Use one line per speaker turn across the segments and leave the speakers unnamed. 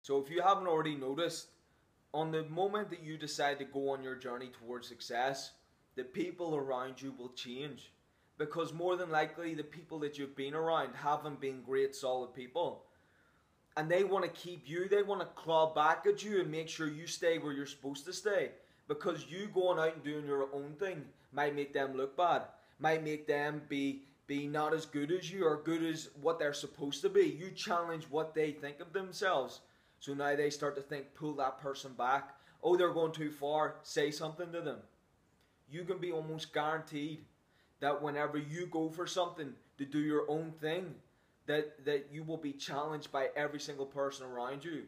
So if you haven't already noticed, on the moment that you decide to go on your journey towards success, the people around you will change. Because more than likely, the people that you've been around haven't been great, solid people. And they want to keep you, they want to claw back at you and make sure you stay where you're supposed to stay. Because you going out and doing your own thing might make them look bad, might make them be not as good as you or good as what they're supposed to be. You challenge what they think of themselves. So now they start to think, pull that person back. Oh, they're going too far, say something to them. You can be almost guaranteed that whenever you go for something to do your own thing, that you will be challenged by every single person around you.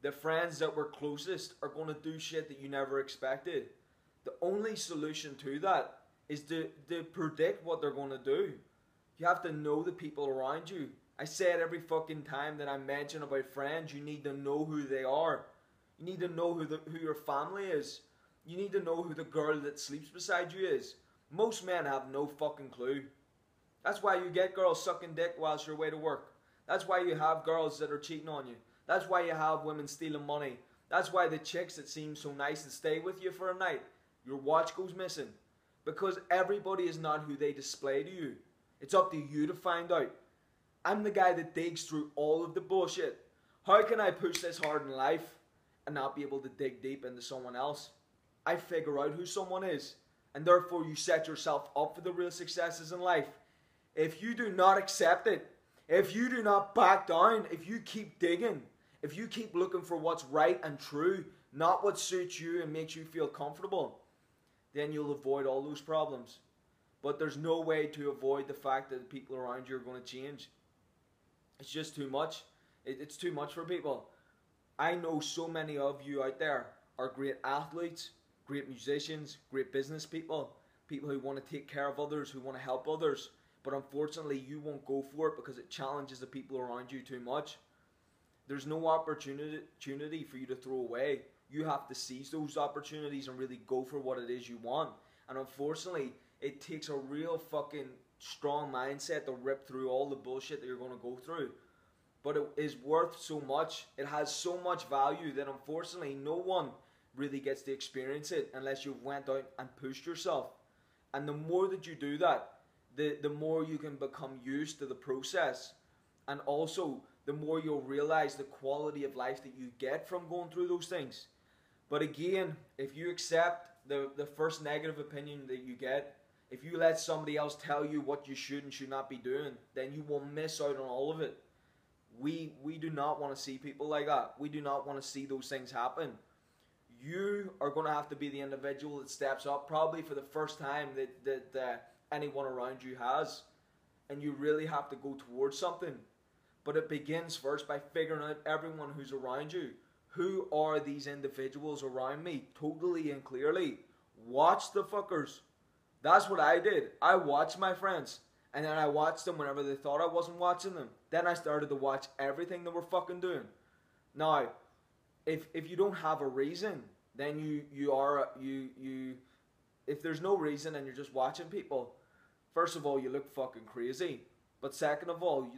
The friends that were closest are going to do shit that you never expected. The only solution to that is to predict what they're going to do. You have to know the people around you. I say it every fucking time that I mention about friends. You need to know who they are. You need to know who your family is. You need to know who the girl that sleeps beside you is. Most men have no fucking clue. That's why you get girls sucking dick whilst you're away to work. That's why you have girls that are cheating on you. That's why you have women stealing money. That's why the chicks that seem so nice and stay with you for a night, your watch goes missing. Because everybody is not who they display to you. It's up to you to find out. I'm the guy that digs through all of the bullshit. How can I push this hard in life and not be able to dig deep into someone else? I figure out who someone is. And therefore you set yourself up for the real successes in life. If you do not accept it, if you do not back down, if you keep digging, if you keep looking for what's right and true, not what suits you and makes you feel comfortable, then you'll avoid all those problems. But there's no way to avoid the fact that the people around you are going to change. It's just too much. It's too much for people. I know so many of you out there are great athletes, great musicians, great business people, people who want to take care of others, who want to help others. But unfortunately, you won't go for it because it challenges the people around you too much. There's no opportunity for you to throw away. You have to seize those opportunities and really go for what it is you want. And unfortunately, it takes a real fucking strong mindset to rip through all the bullshit that you're going to go through. But it is worth so much. It has so much value that unfortunately no one really gets to experience it unless you went out and pushed yourself. And the more that you do that, the more you can become used to the process. And also, the more you'll realize the quality of life that you get from going through those things. But again, if you accept the first negative opinion that you get, if you let somebody else tell you what you should and should not be doing, then you will miss out on all of it. We do not want to see people like that. We do not want to see those things happen. You are going to have to be the individual that steps up, probably for the first time that anyone around you has. And you really have to go towards something. But it begins first by figuring out everyone who's around you. Who are these individuals around me? Totally and clearly. Watch the fuckers. That's what I did. I watched my friends. And then I watched them whenever they thought I wasn't watching them. Then I started to watch everything they were fucking doing. Now, if you don't have a reason, then if there's no reason and you're just watching people, first of all, you look fucking crazy. But second of all,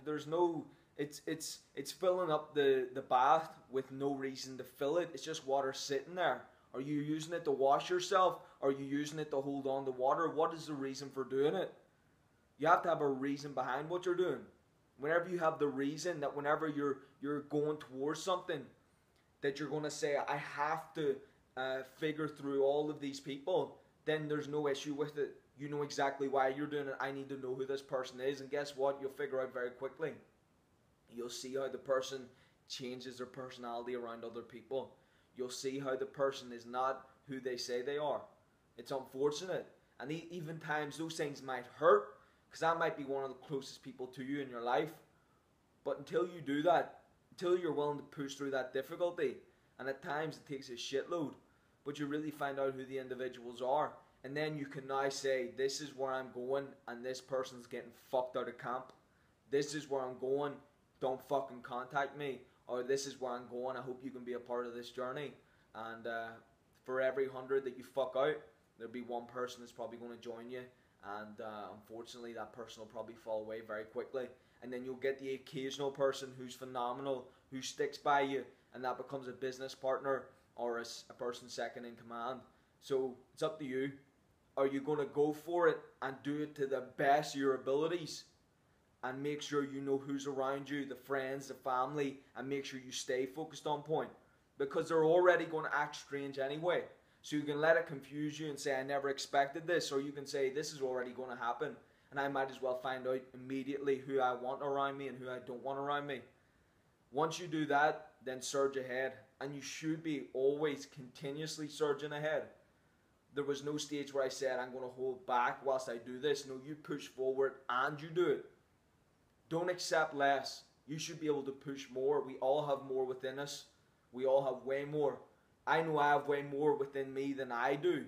it's filling up the bath with no reason to fill it. It's just water sitting there. Are you using it to wash yourself? Are you using it to hold on to water? What is the reason for doing it? You have to have a reason behind what you're doing. Whenever you have the reason that whenever you're going towards something, that you're going to say, I have to figure through all of these people, then there's no issue with it. You know exactly why you're doing it. I need to know who this person is. And guess what? You'll figure out very quickly. You'll see how the person changes their personality around other people. You'll see how the person is not who they say they are. It's unfortunate. And even times those things might hurt, because that might be one of the closest people to you in your life. But until you do that, until you're willing to push through that difficulty, and at times it takes a shitload, but you really find out who the individuals are. And then you can now say, this is where I'm going, and this person's getting fucked out of camp. This is where I'm going, don't fucking contact me. Or this is where I'm going, I hope you can be a part of this journey. And for every 100 that you fuck out, there'll be one person that's probably going to join you. And unfortunately, that person will probably fall away very quickly. And then you'll get the occasional person who's phenomenal, who sticks by you, and that becomes a business partner or a person second in command. So it's up to you. Are you going to go for it and do it to the best of your abilities, and make sure you know who's around you, the friends, the family, and make sure you stay focused on point? Because they're already going to act strange anyway. So you can let it confuse you and say, I never expected this, or you can say, this is already going to happen, and I might as well find out immediately who I want around me and who I don't want around me. Once you do that, then surge ahead, and you should be always continuously surging ahead. There was no stage where I said, I'm going to hold back whilst I do this. No, you push forward and you do it. Don't accept less. You should be able to push more. We all have more within us. We all have way more. I know I have way more within me than I do.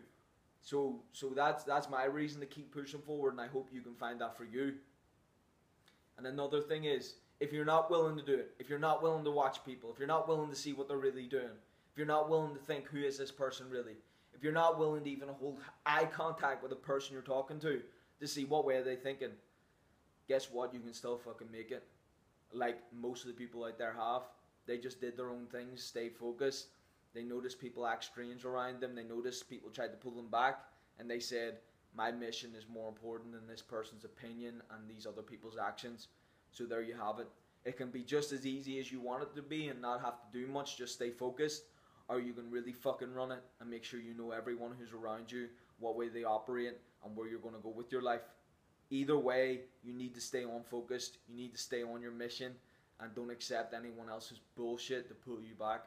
So that's my reason to keep pushing forward, and I hope you can find that for you. And another thing is, if you're not willing to do it, if you're not willing to watch people, if you're not willing to see what they're really doing, if you're not willing to think, who is this person really? If you're not willing to even hold eye contact with the person you're talking to see what way are they thinking, guess what? You can still fucking make it. Like most of the people out there have. They just did their own things, stayed focused. They noticed people act strange around them. They noticed people tried to pull them back. And they said, my mission is more important than this person's opinion and these other people's actions. So there you have it. It can be just as easy as you want it to be and not have to do much, just stay focused. Or you can really fucking run it and make sure you know everyone who's around you, what way they operate, and where you're going to go with your life. Either way, you need to stay on focused. You need to stay on your mission, and don't accept anyone else's bullshit to pull you back.